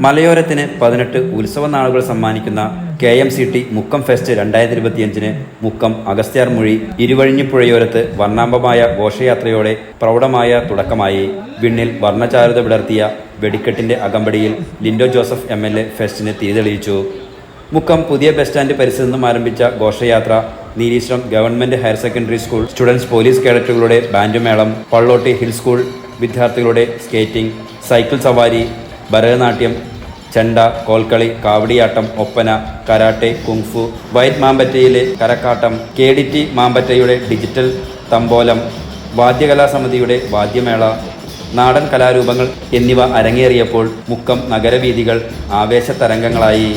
മലയോരത്തിന് 18 ഉത്സവ നാളുകൾ സമ്മാനിക്കുന്ന KMCT മുക്കം ഫെസ്റ്റ് 2025 മുക്കം അഗസ്ത്യാർമൊഴി ഇരുവഴിഞ്ഞിപ്പുഴയോരത്ത് വർണ്ണാഭമായ ഘോഷയാത്രയോടെ പ്രൗഢമായ തുടക്കമായി. വിണ്ണിൽ വർണ്ണചാരുത വിടർത്തിയ വെടിക്കെട്ടിന്റെ അകമ്പടിയിൽ ലിൻഡോ ജോസഫ് MLA ഫെസ്റ്റിന് തിരിതെളിയിച്ചു. മുക്കം പുതിയ ബസ് സ്റ്റാൻഡ് പരിസരത്ത് നിന്നും ആരംഭിച്ച ഘോഷയാത്ര Neeleswaram government higher secondary school students police കേഡറ്റുകളുടെ ബാൻഡുമേളം, പള്ളോട്ടി ഹിൽ സ്കൂൾ വിദ്യാർത്ഥികളുടെ സ്കേറ്റിംഗ്, സൈക്കിൾ സവാരി, Bharatanatyam, chenda, Kolkali, Kavadiyattam, Oppana, karate, kung fu, white മാമ്പറ്റയിലെ കരക്കാട്ടം, KDT മാമ്പറ്റയുടെ ഡിജിറ്റൽ തമ്പോലം, വാദ്യകലാസമിതിയുടെ വാദ്യമേള, നാടൻ കലാരൂപങ്ങൾ എന്നിവ അരങ്ങേറിയപ്പോൾ മുക്കം നഗരവീഥികൾ ആവേശതരംഗങ്ങളായി.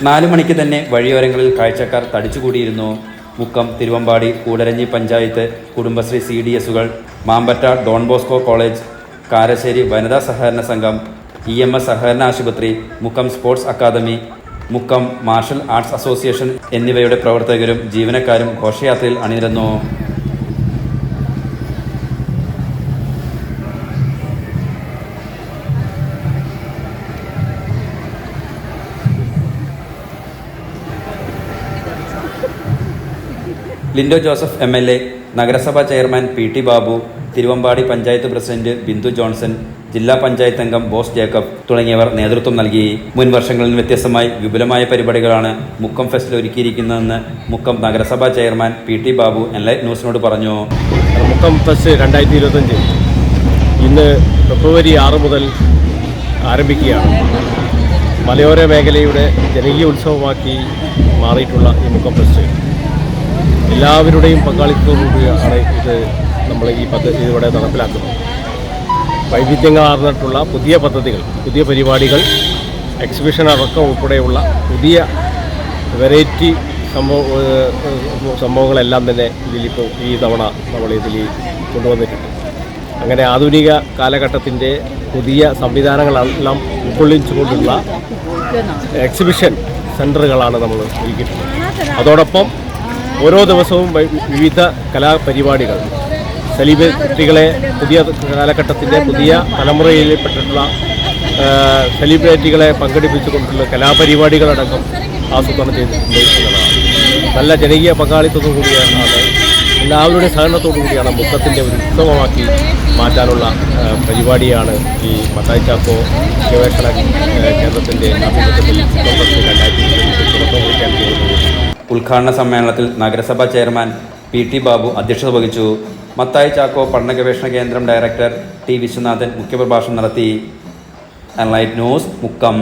നാലു മണിക്ക് തന്നെ വഴിയോരങ്ങളിൽ കാഴ്ചക്കാർ തടിച്ചുകൂടിയിരുന്നു. മുക്കം, തിരുവമ്പാടി, കൂടരഞ്ഞി പഞ്ചായത്ത് കുടുംബശ്രീ CDSകൾ, Mampatta Don Bosco college, Karassery വനിതാ സഹകരണ സംഘം, EMS സഹകരണ ആശുപത്രി, Mukkam sports academy, Mukkam martial arts association എന്നിവയുടെ പ്രവർത്തകരും ജീവനക്കാരും ഘോഷയാത്രയിൽ അണിനിരന്നു. ലിൻഡോ ജോസഫ് MLA, നഗരസഭാ chairman PT Babu, Thiruvambady panchayat president Bindu Johnson, ജില്ലാ പഞ്ചായത്ത് അംഗം ബോസ് ജേക്കബ് തുടങ്ങിയവർ നേതൃത്വം നൽകി. മുൻ വർഷങ്ങളിൽ വ്യത്യസ്തമായി വിപുലമായ പരിപാടികളാണ് മുക്കം ഫെസ്റ്റിൽ ഒരുക്കിയിരിക്കുന്നതെന്ന് മുക്കം നഗരസഭാ ചെയർമാൻ PT ബാബു എൻലൈറ്റ് ന്യൂസിനോട് പറഞ്ഞു. മുക്കം ഫെസ്റ്റ് 2025 ഇന്ന് ഫെബ്രുവരി 6 മുതൽ ആരംഭിക്കുകയാണ്. മലയോര മേഖലയുടെ ജനകീയ ഉത്സവമാക്കി മാറിയിട്ടുള്ള ഈ മുക്കം ഫെസ്റ്റ് എല്ലാവരുടെയും പങ്കാളിത്തത്തോടുകൂടിയാണ് നമ്മൾ ഈ പദ്ധതി ഇവിടെ നടപ്പിലാക്കുന്നത്. വൈവിധ്യങ്ങളാർന്നിട്ടുള്ള പുതിയ പദ്ധതികൾ, പുതിയ പരിപാടികൾ, എക്സിബിഷൻ അടക്കം ഉൾപ്പെടെയുള്ള പുതിയ വെറൈറ്റി സംഭവങ്ങളെല്ലാം തന്നെ ഇതിലിപ്പോൾ ഈ തവണ നമ്മളിതിൽ കൊണ്ടുവന്നിട്ടുണ്ട്. അങ്ങനെ ആധുനിക കാലഘട്ടത്തിൻ്റെ പുതിയ സംവിധാനങ്ങളെല്ലാം ഉൾക്കൊള്ളിച്ചുകൊണ്ടുള്ള എക്സിബിഷൻ സെൻറ്ററുകളാണ് നമ്മൾ ഒരുക്കിയിട്ടുള്ളത്. അതോടൊപ്പം ഓരോ ദിവസവും വിവിധ കലാപരിപാടികൾ, സെലിബ്രിറ്റികളെ, പുതിയ കാലഘട്ടത്തിൻ്റെ പുതിയ തലമുറയിൽപ്പെട്ടിട്ടുള്ള സെലിബ്രിറ്റികളെ പങ്കെടുപ്പിച്ചുകൊണ്ടുള്ള കലാപരിപാടികളടക്കം ആസൂത്രണം ചെയ്തിട്ടുണ്ട് എന്നുള്ളതാണ്. നല്ല ജനകീയ പങ്കാളിത്തത്തോടു കൂടിയാണ്, എല്ലാവരുടെയും സഹകരണത്തോടു കൂടിയാണ് മുക്കത്തിൻ്റെ ഒരു ഉത്സവമാക്കി മാറ്റാനുള്ള പരിപാടിയാണ് ഈ മത്തായി ചാക്കോ ഗവേഷണ കേന്ദ്രത്തിൻ്റെ ആഭിമുഖ്യത്തിൽ തുടക്കം കുറിക്കാൻ ചെയ്യുന്നത്. ഉദ്ഘാടന സമ്മേളനത്തിൽ നഗരസഭാ ചെയർമാൻ PT ബാബു അധ്യക്ഷത വഹിച്ചു. മത്തായി ചാക്കോ പഠന ഗവേഷണ കേന്ദ്രം ഡയറക്ടർ T വിശ്വനാഥൻ മുഖ്യപ്രഭാഷണം നടത്തി. Enlight news, Mukkam.